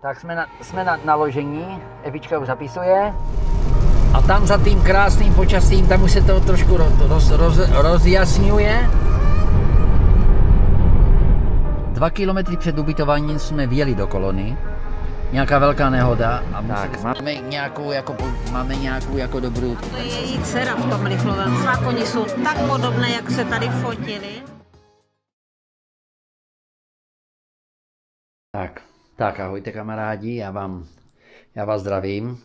Tak jsme na naložení, Evička už zapisuje. A tam za tím krásným počasím, tam už se to trošku rozjasňuje. 2 kilometry před ubytováním jsme vjeli do kolony. Nějaká velká nehoda a tak, máme nějakou jako dobrou... To je její dcera v tom rychlovém. A oni jsou tak podobné, jak se tady fotili. Tak ahojte kamarádi, já vás zdravím.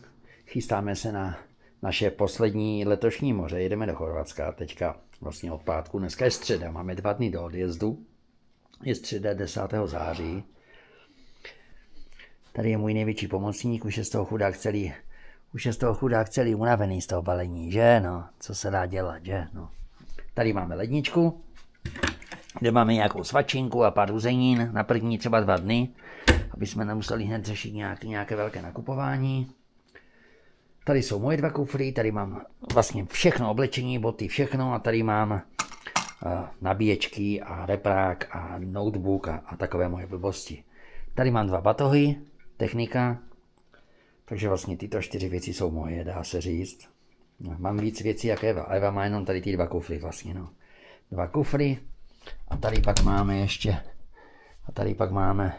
Chystáme se na naše poslední letošní moře, jedeme do Chorvatska, teďka vlastně od pátku, dneska je středa, máme 2 dny do odjezdu, je středa 10. září. Tady je můj největší pomocník, už je z toho chudák celý unavený z toho balení, že no, co se dá dělat, že no. Tady máme ledničku, kde máme nějakou svačinku a pár uzenin na první třeba 2 dny, aby jsme nemuseli hned řešit nějaké velké nakupování. Tady jsou moje 2 kufry, tady mám vlastně všechno, oblečení, boty, všechno a tady mám nabíječky a reprák a notebook a takové moje blbosti. Tady mám 2 batohy, technika, takže vlastně tyto 4 věci jsou moje, dá se říct. Mám víc věcí jak Eva. Eva má jenom tady ty 2 kufry vlastně, no. 2 kufry a tady pak máme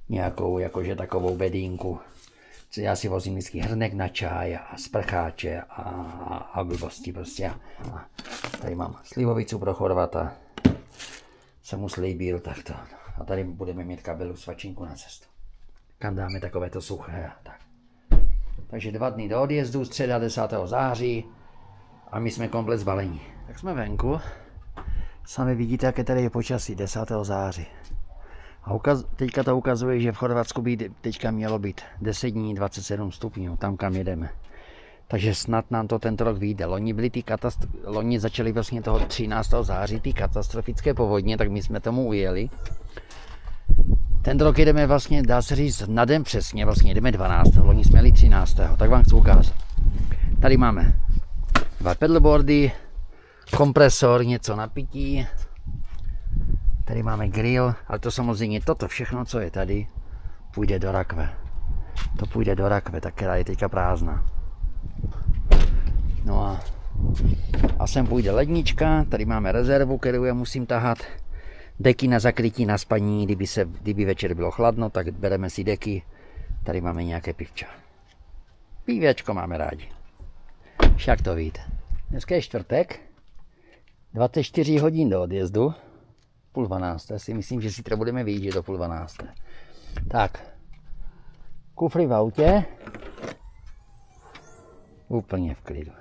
nějakou jakože takovou bedínku. Já si vozím vždycky hrnek na čaj a sprcháče a blbosti prostě. A tady mám slivovicu pro Chorvata. Jsem mu slíbil takto. A tady budeme mít kabelu svačinku na cestu. Kam dáme takovéto suché a tak. Takže 2 dny do odjezdu, středa 10. září a my jsme komplet zbalení. Tak jsme venku. Sami vidíte, jaké tady je počasí 10. září. A teďka to ukazuje, že v Chorvatsku by teďka mělo být 10 dní 27 stupňů, tam kam jedeme. Takže snad nám to tento rok vyjde. Loni začaly vlastně toho 13. září ty katastrofické povodně, tak my jsme tomu ujeli. Ten rok jedeme vlastně, dá se říct, na den přesně, vlastně jdeme 12. Loni jsme jeli 13. Tak vám chci ukázat. Tady máme 2 pedalboardy, kompresor, něco na pití. Tady máme grill, ale to samozřejmě toto všechno, co je tady, půjde do rakve. To půjde do rakve, tak která je teďka prázdná. No a sem půjde lednička, tady máme rezervu, kterou já musím tahat. Deky na zakrytí, na spaní, kdyby večer bylo chladno, tak bereme si deky. Tady máme nějaké pivča. Pívečko máme rádi. Však to víte. Dneska je čtvrtek, 24 hodin do odjezdu. 11:30, si myslím, že si to budeme vyjíždět do 11:30. Tak, kufry v autě. Úplně v klidu.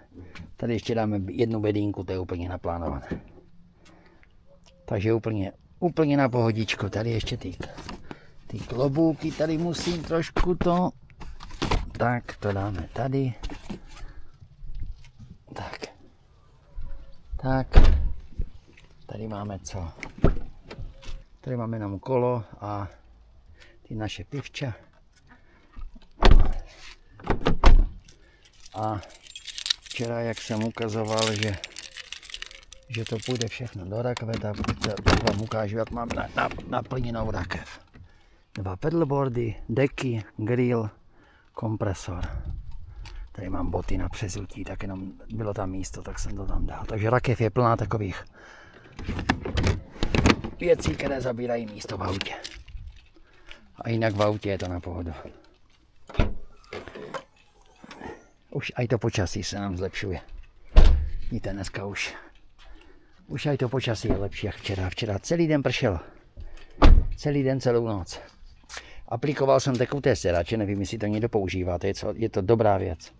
Tady ještě dáme 1 bedínku, to je úplně naplánované. Takže úplně na pohodičku. Tady ještě ty klobouky, tady musím trošku to. Tak, to dáme tady. Tak. Tady máme co? Tady máme jenom kolo a ty naše pivča. A včera, jak jsem ukazoval, že to půjde všechno do rakve, tak vám ukážu, jak mám naplněnou rakev. 2 pedalboardy, deky, grill, kompresor. Tady mám boty na přezutí, tak jenom bylo tam místo, tak jsem to tam dal. Takže rakev je plná takových věcí, které zabírají místo v autě. A jinak v autě je to na pohodu. Už aj to počasí se nám zlepšuje. Víte, dneska už aj to počasí je lepší jak včera. Včera celý den pršelo. Celý den, celou noc. Aplikoval jsem tekuté stěrače, nevím, jestli to někdo používáte, je to dobrá věc.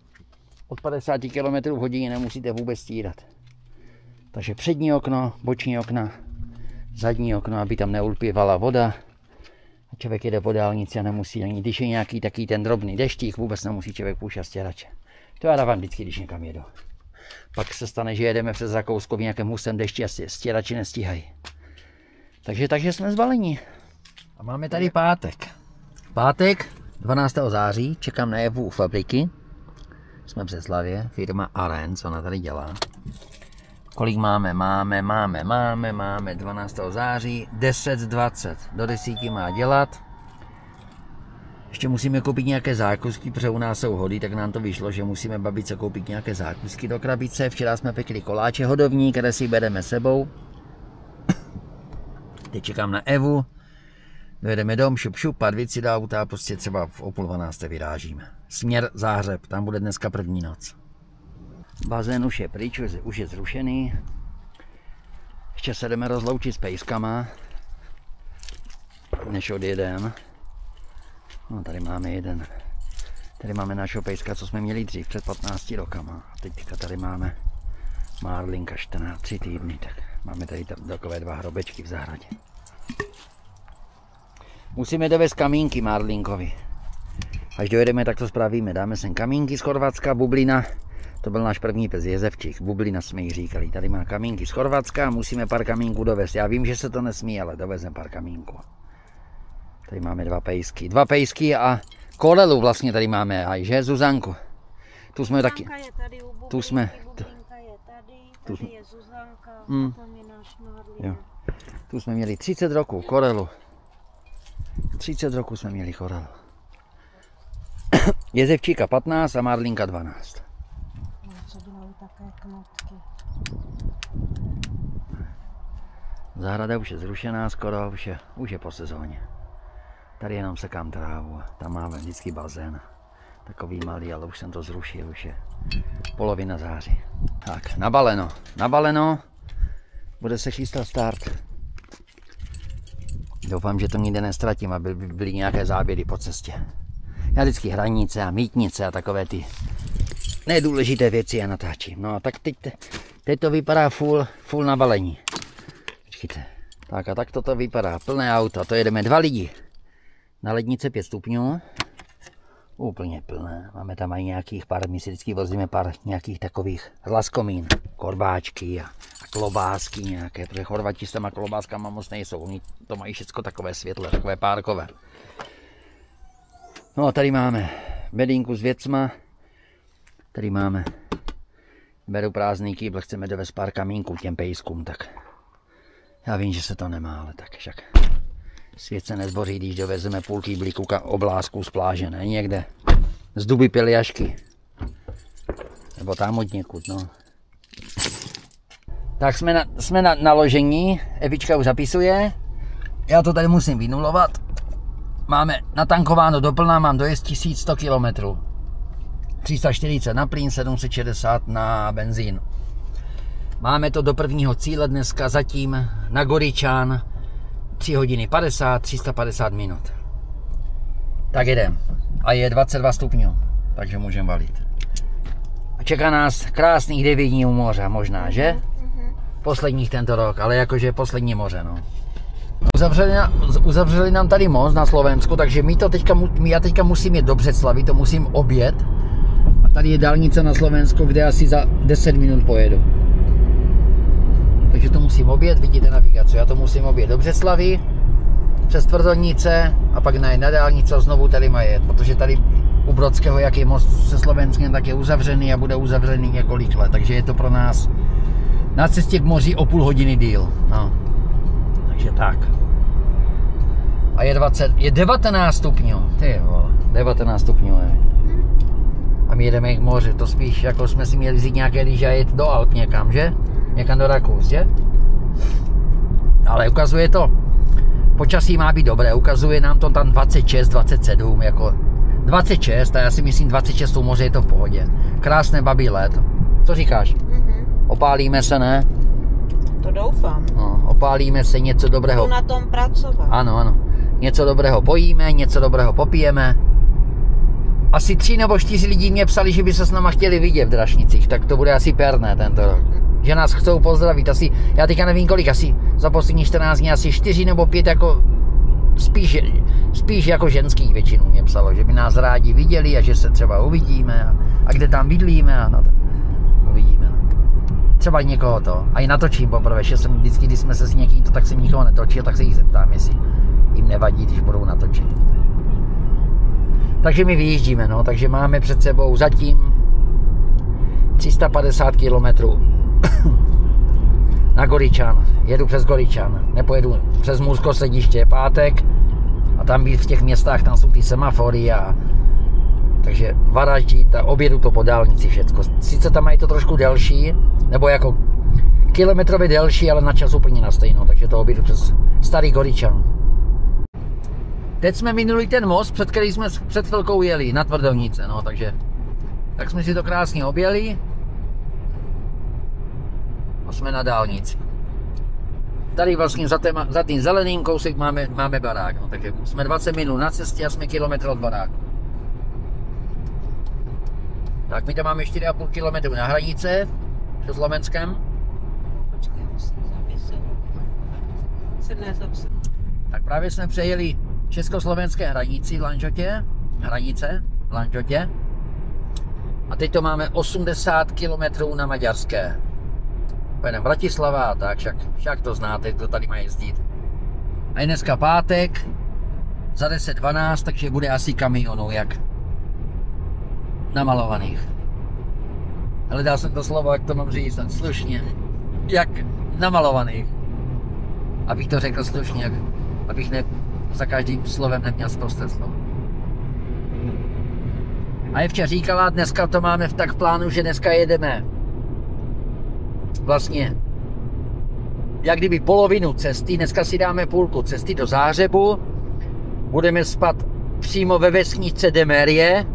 Od 50 km/h nemusíte vůbec stírat. Takže přední okno, boční okna, zadní okno, aby tam neulpěvala voda. A člověk jede po dálnici a nemusí, ani když je nějaký taký ten drobný deštík, vůbec nemusí člověk pouštět stěrače. To já dávám vždycky, když někam jedu. Pak se stane, že jedeme přes Rakousko v nějakém hustém dešti a stěrači nestíhají. Takže jsme zbalení. A máme tady pátek. Pátek 12. září, čekám na Evu u fabriky. Jsme v Břeclavě, firma Arens, ona tady dělá. Kolik máme? Máme 12. září, 10:20. Do 10 má dělat. Ještě musíme koupit nějaké zákusky, protože u nás jsou hody, tak nám to vyšlo, že musíme babičce koupit nějaké zákusky do krabice. Včera jsme pekli koláče hodovní, které si bereme sebou. Teď čekám na Evu. Dojedeme dom, šup, pár věcí do auta a prostě třeba v 11:30 vyrážíme. Směr Záhřeb, tam bude dneska první noc. Bazén už je pryč, už je zrušený. Ještě se jdeme rozloučit s pejskama, než odjedem. No, tady máme jeden. Tady máme našeho pejska, co jsme měli dřív, před 15 rokama. A teďka tady máme Marlinka 3 týdny, tak máme tady takové 2 hrobečky v zahradě. Musíme dovést kamínky Marlinkovi. Až dojedeme, tak to spravíme. Dáme sem kamínky z Chorvatska, bublina. To byl náš první pes, Jezevčík. Bublina jsme jí říkali. Tady má kamínky z Chorvatska, musíme pár kamínků dovést. Já vím, že se to nesmí, ale dovezeme pár kamínků. Tady máme 2 pejsky. 2 pejsky a Korelu vlastně tady máme, a že Zuzanku. Tu jsme taky. Je tady u tu jsme. Bublinka je tady je Zuzanka, a tam je náš Marlin. Tu jsme měli 30 roků, Korelu. 30 roků jsme měli Korelu. Jezevčíka 15 a Marlinka 12. Co dělají také knotky. Zahrada už je zrušená skoro, už je po sezóně. Tady jenom sekám trávu, tam máme vždycky bazén. Takový malý, ale už jsem to zrušil, už je polovina září. Tak, nabaleno, bude se chystat start. Doufám, že to nikde nestratím, aby byly nějaké záběry po cestě. Já vždycky hranice a mítnice a takové ty nedůležité věci já natáčím. No tak teď to vypadá full nabalení. Počkejte. Tak a tak to vypadá, plné auto, to jedeme 2 lidi. Na lednice 5 stupňů. Úplně plné. Máme tam i nějakých pár, my si vždycky vozíme pár nějakých takových laskomín, korbáčky a klobásky nějaké, protože Chorvati s těma klobáskama moc nejsou, oni to mají všechno takové světle, takové párkové. No a tady máme bedínku s věcma, tady máme, beru prázdný kýbl, chceme dovést pár kamínků těm pejskům, tak já vím, že se to nemá, ale tak však svět se nezboří, když dovezeme půl kýblíku oblázků z pláže, ne někde z Duby Piljašky, nebo tam od někud, no. Tak jsme na naložení, Evička už zapisuje, já to tady musím vynulovat. Máme natankováno doplná, mám dojezd 1100 km. 340 na plyn, 760 na benzín. Máme to do prvního cíle dneska zatím na Goričan 3 hodiny 50, 350 minut. Tak jedem. A je 22 stupňů, takže můžeme valit. A čeká nás krásných 9 dní u moře, možná, že? Posledních tento rok, ale jakože poslední moře, no. Uzavřeli nám tady most na Slovensku, takže já teďka musím jet do Břeclavi, to musím objet. A tady je dálnice na Slovensku, kde asi za 10 minut pojedu. Takže to musím objet, vidíte navigaci, já to musím objet do Břeclavi, přes Tvrdonice a pak na dálnici a znovu tady má jet, protože tady u Brodského, jak je most se Slovenskem, tak je uzavřený a bude uzavřený několik let, takže je to pro nás na cestě k moři o půl hodiny díl. No. Takže tak. A je 19 stupňů. Ty vole, 19 stupňů je. A my jedeme k moři, to spíš jako jsme si měli vzít nějaké lyže a jet do Alp někam, že? Někam do Rakous, že? Ale ukazuje to, počasí má být dobré, ukazuje nám to tam 26, 27, jako 26 a já si myslím 26 u moře je to v pohodě. Krásné babí léto. Co říkáš? Opálíme se, ne? To doufám. No, opálíme se, něco dobrého. Budu na tom pracovat. Ano. Něco dobrého pojíme, něco dobrého popijeme. Asi 3 nebo 4 lidí mě psali, že by se s náma chtěli vidět v Drašnicích, tak to bude asi perné tento rok. Že nás chcou pozdravit, asi, já teďka nevím kolik, asi za poslední 14 dní asi 4 nebo 5 jako spíš jako ženských většinou mě psalo, že by nás rádi viděli a že se třeba uvidíme a kde tam bydlíme a no tak uvidíme. Třeba někoho to. A i natočím poprvé, že jsem vždycky, když jsme se s někým to, tak jsem nikoho netočil, tak se jich zeptám, jestli jim nevadí, když budou natočit. Takže my vyjíždíme, no, takže máme před sebou zatím 350 km na Goričan. Jedu přes Goričan, nepojedu přes Můrsko Sediště, pátek a tam být v těch městách, tam jsou ty semafory a takže Varaždín, objedu to po dálnici všecko. Sice tam mají to trošku delší, nebo jako kilometrově delší, ale na čas úplně na stejnou, takže to objedu přes Starý Goričan. Teď jsme minuli ten most, před který jsme před chvilkou jeli, na Tvrdovnice, no, takže tak jsme si to krásně objeli a jsme na dálnici. Tady vlastně za tím zeleným kousek máme barák, no, takže jsme 20 minut na cestě a jsme kilometr od baráku. Tak my tam máme 4,5 km na hranice se Slovenskem. Tak právě jsme přejeli československé hranice v Lanžotě. A teď to máme 80 km na maďarské. Pojedeme Bratislava a tak, však to znáte, kdo tady má jezdit. A je dneska pátek, za 10:12, takže bude asi kamionů, jak namalovaných. Hledal jsem to slovo, jak to mám říct, slušně. Jak namalovaných. Abych to řekl slušně, abych za každým slovem neměl sprosté slovo. A Evča říkala, dneska to máme v plánu, že dneska jedeme vlastně jak kdyby polovinu cesty, dneska si dáme půlku cesty do Záhřebu, budeme spat přímo ve vesnice Demerie,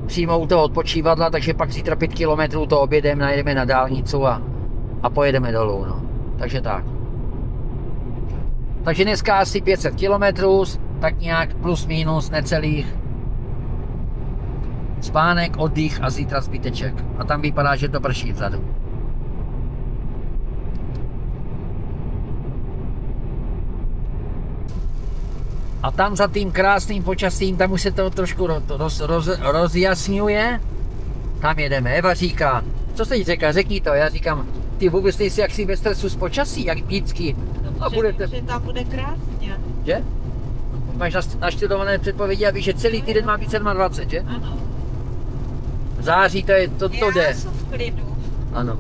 přímo u toho odpočívadla, takže pak zítra 5 km to objedeme, najedeme na dálnicu a pojedeme dolů, no. Takže tak. Takže dneska asi 500 km, tak nějak plus minus necelých. Spánek, oddych a zítra zbyteček. A tam vypadá, že to prší vzadu. A tam za tím krásným počasím, tam už se to trošku rozjasňuje. Tam jedeme. Eva říká, co jsi říká, řekni to. Já říkám, ty vůbec nejsi jaksi ve stresu z počasí, jak vždycky. A budete... že tam bude krásně. Že? Máš naštudované předpovědi a víš, že celý týden má být 27, že? Ano. V září to jde. Já jsem v klidu. Ano.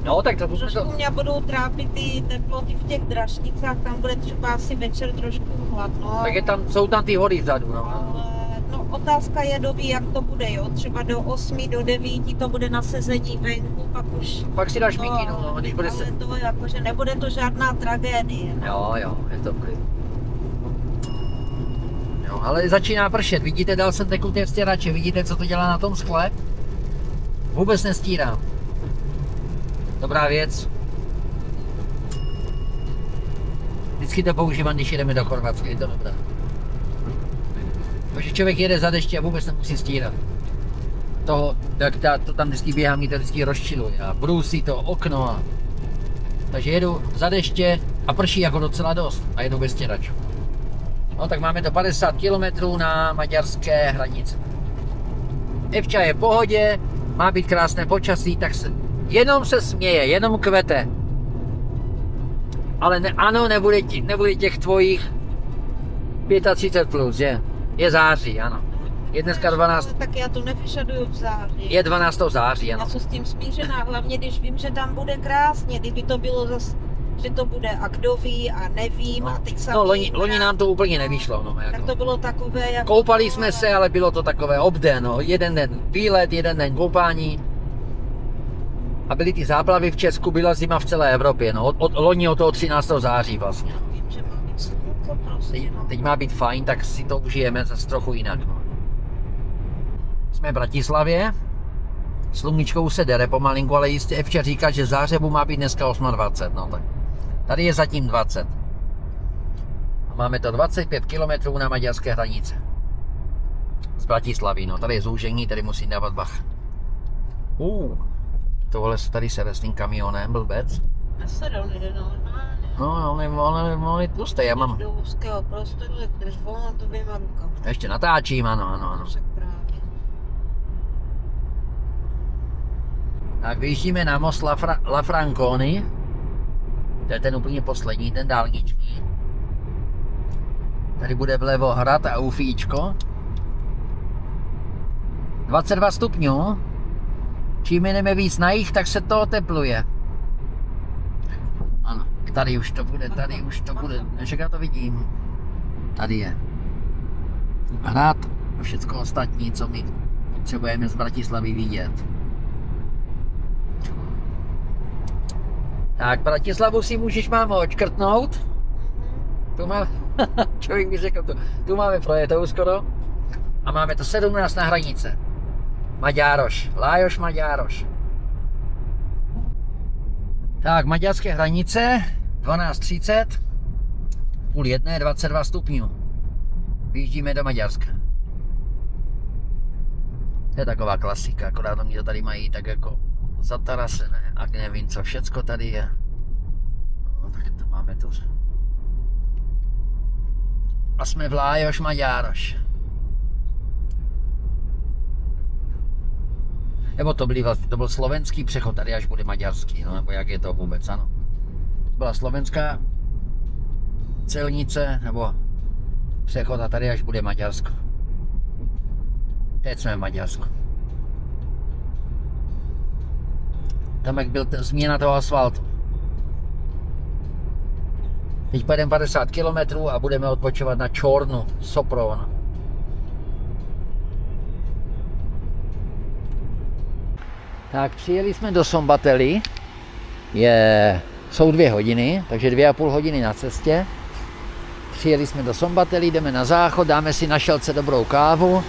No, tak to trošku mě budou trápit ty teploty v těch Dražnicách, tam bude třeba asi večer trošku hladno. Tak jsou tam ty hory vzadu, no. Ale no, otázka je doby, jak to bude, jo. Třeba do 8, do 9 to bude na sezení venku, pak si dáš mikinu, no, když bude se... to jakože nebude to žádná tragédie. Jo, je to klid. Jo, ale začíná pršet, vidíte, dal jsem tekuté stěrače, vidíte, co to dělá na tom skle? Vůbec nestírám. Dobrá věc. Vždycky to používám, když jedeme do Chorvatska, je to dobré. Protože člověk jede za deště a vůbec nemusí stírat. To tam vždycky běhá, mi to vždycky rozčiluje a brusí to okno. Takže jedu za deště a prší jako docela dost a jedu bez stěračů. No tak máme to 50 km na maďarské hranici. Evča je v pohodě, má být krásné počasí, tak jenom se směje, jenom kvete. Ale ano, nebude těch tvojich 35 plus, že? Je září, ano. Je dneska 12. Tak já to nevyžaduju v září. Je 12. září, ano. Já jsem s tím smířená, hlavně když vím, že tam bude krásně. Kdyby to bylo zase, že to bude a kdo ví a nevím. No, a teď no loni nám to úplně nevyšlo. No, jako. Tak to bylo takové jako... Koupali jsme se, ale bylo to takové obden, no. Jeden den výlet, jeden den koupání. A byly ty záplavy v Česku, byla zima v celé Evropě, no. Od loni od toho 13. září vlastně. Vím, že má být slunko prostě, no. Teď má být fajn, tak si to užijeme zase trochu jinak, no. Jsme v Bratislavě. Sluníčkou se dere pomalinku, ale jistě Evča říká, že Záhřebu má být dneska 28, no tak. Tady je zatím 20. A máme to 25 km na maďarské hranice. Z Bratislavy, no tady je zúžení, tady musím dávat bach. Tohle tady se s tím kamionem, blbec. A se jde normálně. No, on je tlustý, já mám... Do úzkého prostoru, když volám to dvěma rukama. Ještě natáčím, ano. Tak vyjíždíme na most La Franconi. To je ten úplně poslední, ten dálniční. Tady bude vlevo hrad a ufíčko. 22 stupňů. Čím jdeme víc na jih, tak se to otepluje. Ano, tady už to bude. Než já to vidím. Tady je hrad a všecko ostatní, co my potřebujeme z Bratislavy vidět. Tak, Bratislavu si můžeš, mámo, odškrtnout. Tu máme, člověk by řekl, tu máme projetou skoro. A máme to 17 na hranice. Maďároš, Lajos Maďároš. Tak, maďarské hranice, 12:30, půl jedné, 22 stupňů. Vyjíždíme do Maďarska. To je taková klasika, akorát oni to tady mají tak jako zatarasené a nevím, co všecko tady je. No, tak to máme tu. A jsme v Lajos Maďároš. Nebo to byl slovenský přechod, tady až bude maďarský, no, nebo jak je to vůbec, ano. To byla slovenská celnice, nebo přechod a tady až bude Maďarsko. Teď jsme v Maďarsku. Tam jak byl změna toho asfaltu. Teď pojedeme 50 km a budeme odpočívat na Čornu, Sopron. Tak přijeli jsme do Szombathely, jsou 2 hodiny, takže 2,5 hodiny na cestě. Přijeli jsme do Szombathely, jdeme na záchod, dáme si na šelce dobrou kávu,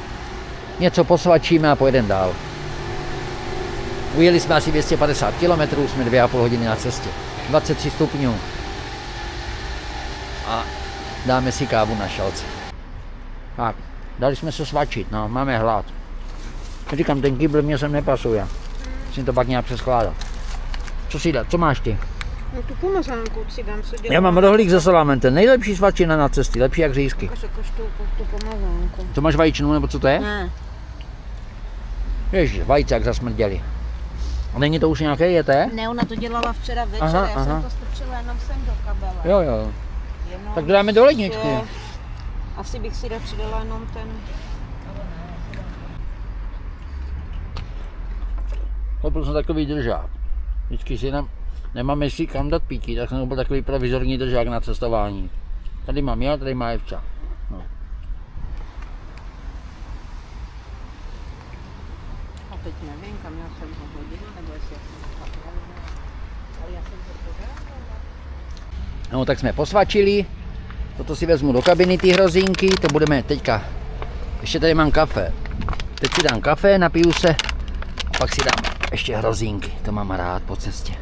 něco posvačíme a pojedeme dál. Ujeli jsme asi 250 km, jsme 2,5 hodiny na cestě, 23 stupňů. A dáme si kávu na šelce. Tak, dali jsme se svačit, no, máme hlad. Říkám, ten kýbl mě sem nepasuje. Musím to pak nějak přeskládat. Co si dát? Co máš ty? No tu pomazánku si dám, co dělám. Já mám rohlík se salámem, ten nejlepší svačina na cesty, lepší jak řízky. Ukaž tu pomazánku. To máš vajíčnou, nebo co to je? Ne. Ježiš, vajíce jak zasmrděli. A není to už nějaké jeté? Ne, ona to dělala včera večer, Aha, já aha. jsem to strčila jenom sem do kabele. Jo, jo. Jenom Tak to dáme do ledničky. Asi bych si přidala jenom ten... Koupil jsem takový držák. Vždycky si nemáme si kam dát píky, tak jsem koupil takový provizorní držák na cestování. Tady mám já, tady má Evča. No. A teď nevím, kam já jsem ho hodila, nebo jestli ale já jsem to pořádala. No tak jsme posvačili. Toto si vezmu do kabiny, ty hrozínky, to budeme teďka. Ještě tady mám kafe. Teď si dám kafe, napiju se a pak si dám ještě hrozínky, to mám rád po cestě.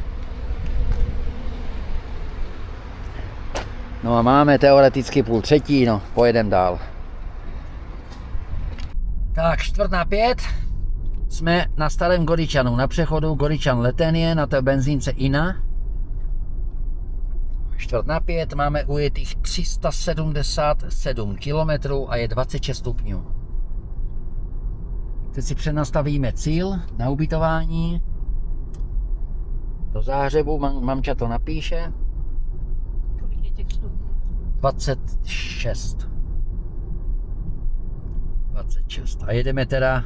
No a máme teoreticky 2:30, no, pojedeme dál. Tak, 4:45, jsme na Starém Goričanu, na přechodu Goričan Letenie, na té benzínce Ina. 4:45, máme ujetých 377 km a je 26 stupňů. Teď si přenastavíme cíl na ubytování. Do Záhřebu, mamča to napíše. Kolik je těch stupňů? 26. 26. A jedeme teda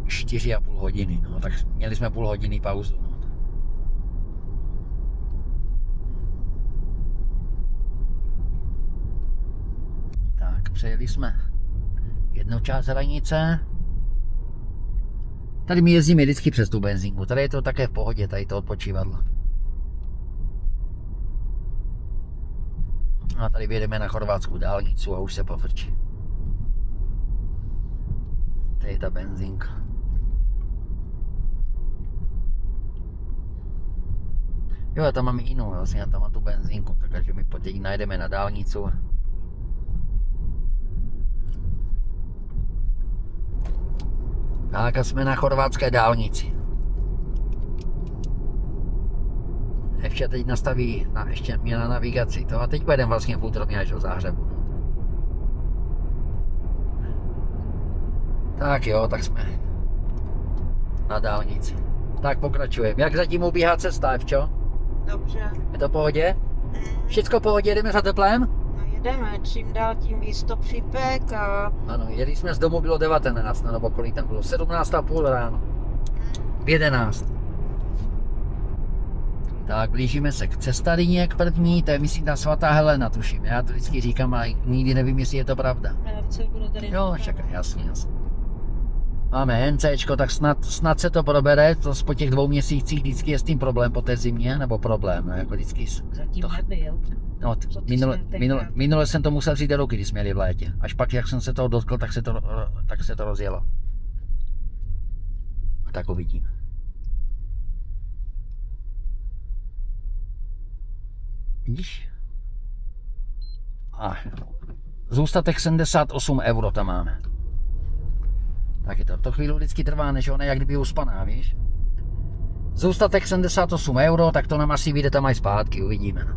4,5 hodiny. No, tak měli jsme půl hodiny pauzu. No. Tak, přejeli jsme jednu část hranice. Tady my jezdíme vždycky přes tu benzínku. Tady je to také v pohodě, tady to odpočívadlo. A tady vyjedeme na chorvatskou dálnici a už se pofrčí. Tady je ta benzínka. Jo, já tam mám jinou, vlastně já tam mám tu benzínku, takže my teď najdeme na dálnici. Tak a jsme na chorvatské dálnici. Ještě teď nastaví, ještě mě na navigaci to a teď pojedeme vlastně půltrovně až do Záhřebu. Tak jo, tak jsme na dálnici. Tak pokračujeme. Jak zatím ubíhá cesta, Evčo? Dobře. Je to v pohodě? Všecko v pohodě, jdeme za teplem? No jedeme, čím dál tím víc to připek a... Ano, jeli jsme z domu, bylo 19, nebo kolik tam bylo, 17:30 ráno. V 11. Tak, blížíme se k cestarině, k první, to je myslím ta svatá Helena, tuším. Já to vždycky říkám, ale nikdy nevím, jestli je to pravda. Jo, čekaj, jasně. Máme NCčko, tak snad se to probere, to po těch 2 měsících vždycky je s tím problém po té zimě, nebo problém, no, jako vždycky. Zatím nebyl. No, minule jsem to musel vzít do ruky, když jsme jeli v létě. Až pak, jak jsem se toho dotkl, tak se to rozjelo. A tak uvidím. Vidíš? A zůstatek 78 € tam máme. Tak je to chvíli vždycky trvá, než ona jak kdyby uspaná, víš? Zůstatek 78 €, tak to nám asi vyjde tam aj zpátky, uvidíme.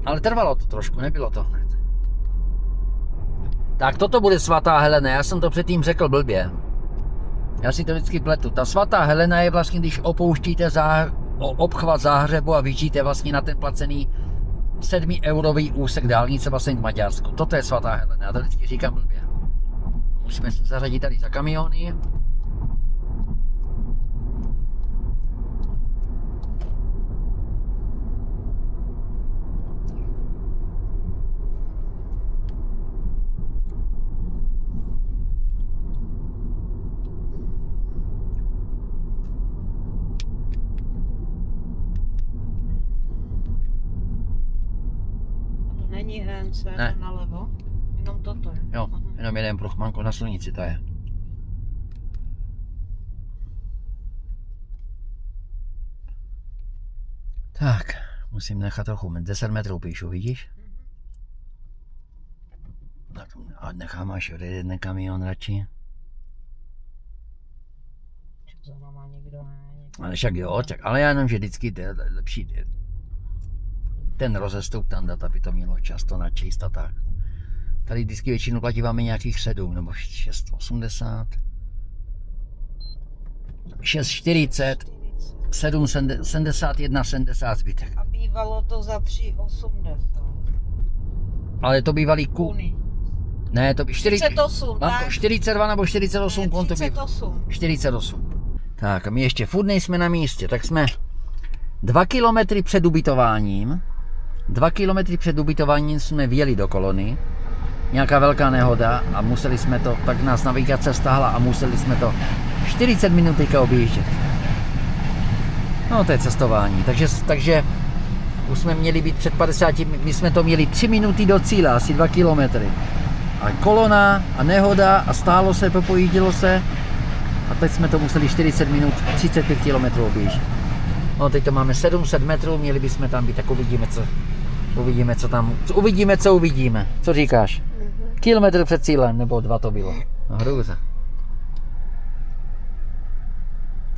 Ale trvalo to trošku, nebylo to hned. Tak toto bude svatá Helena, já jsem to předtím řekl blbě. Já si to vždycky pletu. Ta svatá Helena je vlastně, když opouštíte obchvat Záhřebu a vyjíždíte vlastně na ten placený 7eurový úsek dálnice vlastně v Maďarsku. Toto je svatá Helena, já to vždycky říkám blbě. Musíme se zařadit tady za kamiony. Není HNC ne. Nalevo, jenom toto je. Jo, jenom jeden pruh, manko na silnici to je. Tak, musím nechat trochu, 10 metrů píšu, vidíš? Tak a nechám až odejít ten kamion radši. Ale však jo, tak, ale já jenom, že vždycky je lepší ten rozestup tam dát, aby to mělo často načíst a tak. Tady vždycky většinu platíváme nějakých 7 nebo 6,80, 6,40, 7,71, 70 zbytek. A bývalo to za 3,80. Ale to bývalý Ne, to by 48, tak? 42 nebo 48 konto by. 48. Tak a my ještě furt nejsme na místě, tak jsme 2 kilometry před ubytováním. 2 kilometry před ubytováním jsme vjeli do kolony. Nějaká velká nehoda a museli jsme to, tak nás navigace stáhla a museli jsme to 40 minut teďka objíždět. No to je cestování, takže už jsme měli být před 50, my jsme to měli 3 minuty do cíle, asi 2 kilometry. A kolona a nehoda a stálo se, popojíždělo se a teď jsme to museli 40 minut, 35 kilometrů objíždět. No teď to máme 700 metrů, měli bychom tam být, tak uvidíme co tam, co uvidíme. Co říkáš? Kilometr před cílem, nebo 2 to bylo. No hrůza.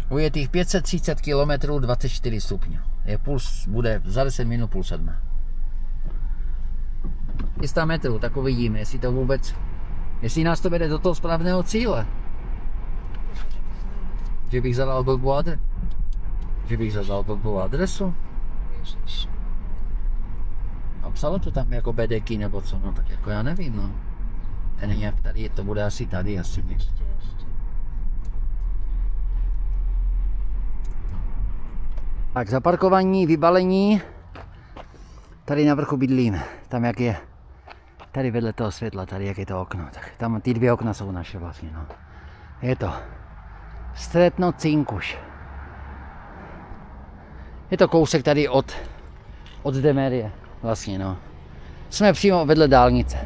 Ujetých 530 km, 24 stupňů. Bude za 10 minut 6:30. 300 metrů, tak uvidíme, jestli nás to vede do toho správného cíle. Že bych zadal blbou adresu. A psalo to tam jako bedeky nebo co, no tak jako já nevím, no. Jak tady, to bude asi tady, asi někde. Tak zaparkování, vybalení. Tady na vrchu bydlím, tam jak je, tady vedle toho světla, tady jak je to okno, tak tam ty 2 okna jsou naše vlastně, no. Je to Stretno Cinkuš. Je to kousek tady od Demerie, vlastně, no. Jsme přímo vedle dálnice.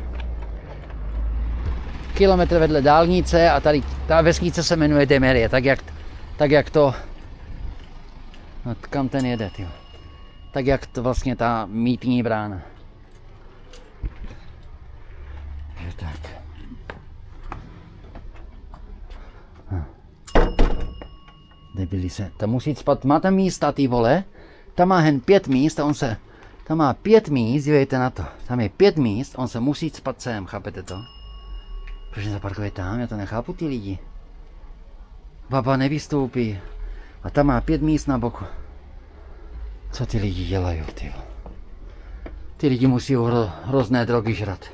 Kilometr vedle dálnice a tady ta vesnice se jmenuje Demerie, tak jak to, no, kam ten jede, tyjo. Tak jak to vlastně ta mýtní brána. Je tak. Debili se. Tam musí spát, má tam místa, ty vole. Tam má jen 5 míst a tam má 5 míst, dívejte na to. Tam je 5 míst, on se musí spát sem, chápete to? Proč nezaparkuje tam? Já to nechápu, ty lidi. Baba nevystoupí. A tam má 5 míst na boku. Co ty lidi dělají, ty? Ty lidi musí hrozné drogy žrat.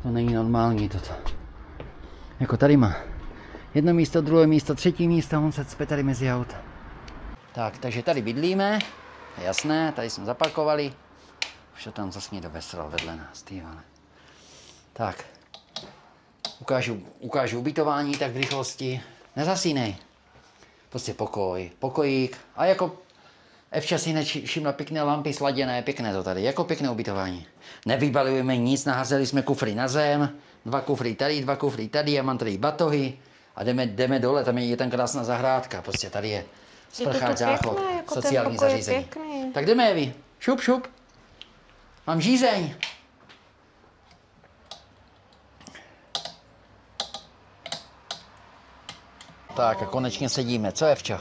To není normální toto. Jako tady má Jedno místo, druhé místo, třetí místo, on se cpe tady mezi aut. Tak, takže tady bydlíme, jasné, tady jsme zaparkovali. Už to tam zase někdo vesel vedle nás, ty vole. Tak, ukážu ubytování tak v rychlosti. Nezasínej. Prostě pokojík. A jako Evča si nevšimla pěkné lampy sladěné, pěkné to tady, jako pěkné ubytování. Nevybalujeme nic, naházeli jsme kufry na zem, 2 kufry tady, 2 kufry tady, já mám tady batohy a jdeme dole, tam je tam krásná zahrádka, prostě tady je sprcháč, záchod, jako sociální zařízení. Tak jdeme, Evi, šup. Mám žízeň. Tak a konečně sedíme, co Evča?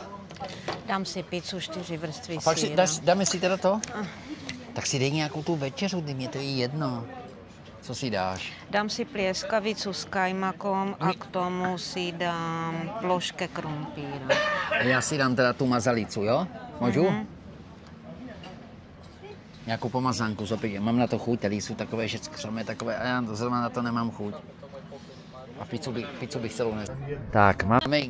Dám si pizzu 4 vrstvy Pak sýra. dáme si teda to? Tak si dej nějakou tu večeřu, mě to je jedno. Co si dáš? Dám si plieskavicu s kajmakom a k tomu si dám ploške krumpíra. A já si dám teda tu mazalicu, jo? Můžu? Nějakou pomazánku, mám na to chuť, tady jsou takové všechny samé takové, a já zrovna na to nemám chuť. A pizzu bych celou nesl. Tak, máme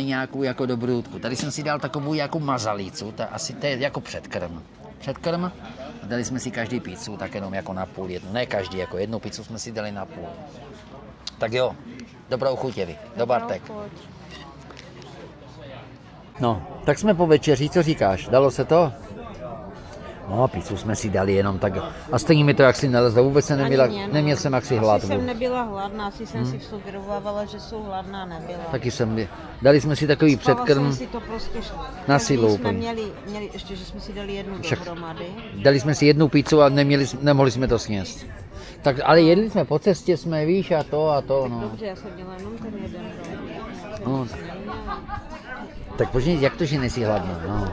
nějakou jako dobrůdku. Tady jsem si dal takovou jako mazalicu, asi to je jako předkrm. A dali jsme si každý pizzu, tak jenom jako na půl, ne každý, jako jednu pizzu jsme si dali na půl. Tak jo, dobrou chuť, Evi, do Bartek. No, tak jsme po večeři, co říkáš, dalo se to? No, pizzu jsme si dali jenom tak. A stejně mi to jaksi nelezlo, vůbec jsem neměl jsem jaksi hlad. Asi jsem nebyla hladná, asi jsem si sugerovala, že jsou hladná, nebyla. Taky dali jsme si takový předkrm si to prostě na sílu. Jsme měli ještě, že jsme si dali jednu dohromady. Dali jsme si jednu pizzu a nemohli jsme to sněst. Tak, ale jedli jsme po cestě, jsme, víš, a to, no. Dobře, já jsem měla jenom ten jeden. No. Tak počkej, jak to, že nejsi hladná, no.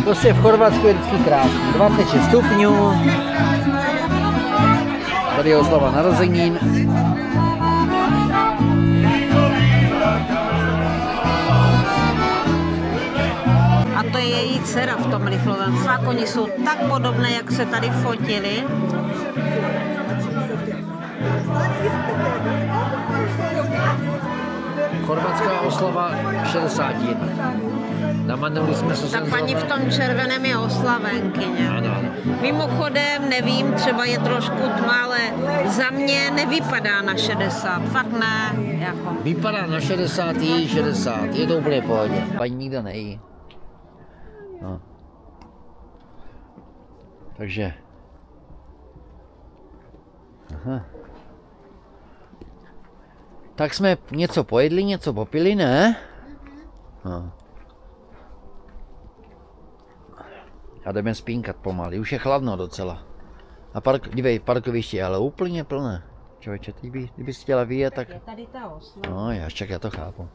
Prostě v Chorvatsku je vždycky krásný, 26 stupňů, tady je oslava narozenin. A to je její dcera v tom riflovém. Fakt, oni jsou tak podobné, jak se tady fotili. Chorvatská oslava 61. Namanuli jsme se. Ta paní v tom červeném je oslavenkyně. Ano. Mimochodem, nevím, třeba je trošku tma, ale za mě nevypadá na 60. Fakt ne. Jako. Vypadá na 60, je 60. Je to úplně v pohodě. Paní nikdo nejí. No. Takže. Aha. Tak jsme něco pojedli, něco popili, ne? No. A jdeme spínkat pomalu, už je chladno docela. A dívej, parkoviště je ale úplně plné. Člověče, kdybys chtěla vyjet, tak... Je tady ta oslava. No, já to chápu.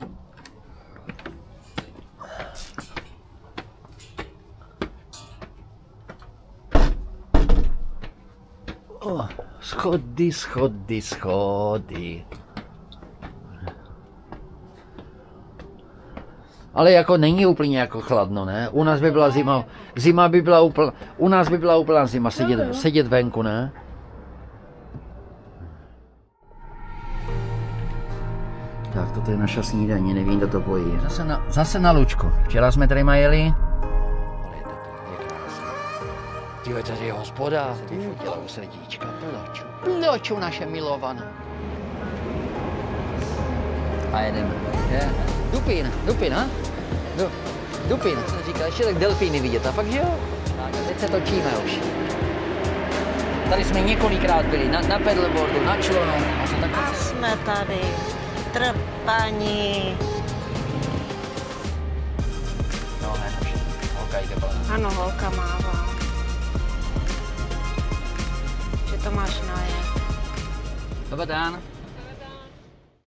Oh, schody. Ale jako není úplně jako chladno, ne? U nás by byla zima by byla úplná, u nás by byla úplná zima, sedět venku, ne? Tak, toto je naša snídaně, nevím, kdo to pojí. Zase na Lučko. Včera jsme tady majeli. Ale je krásné. Tyhle, tady je hospoda, vyfotila u srdíčka, Ploču naše milovaná. A jedeme. Dupin, ha? Dupin, jsem říkal, ještě tak delfíny vidět, a fakt, že jo? Tak, teď se točíme už. Tady jsme několikrát byli, na pedalboardu, na člunu. A jsme tady, trpaní. No, ne, holka jde plná. Ano, holka mává. Že to máš najet. Dobrý den.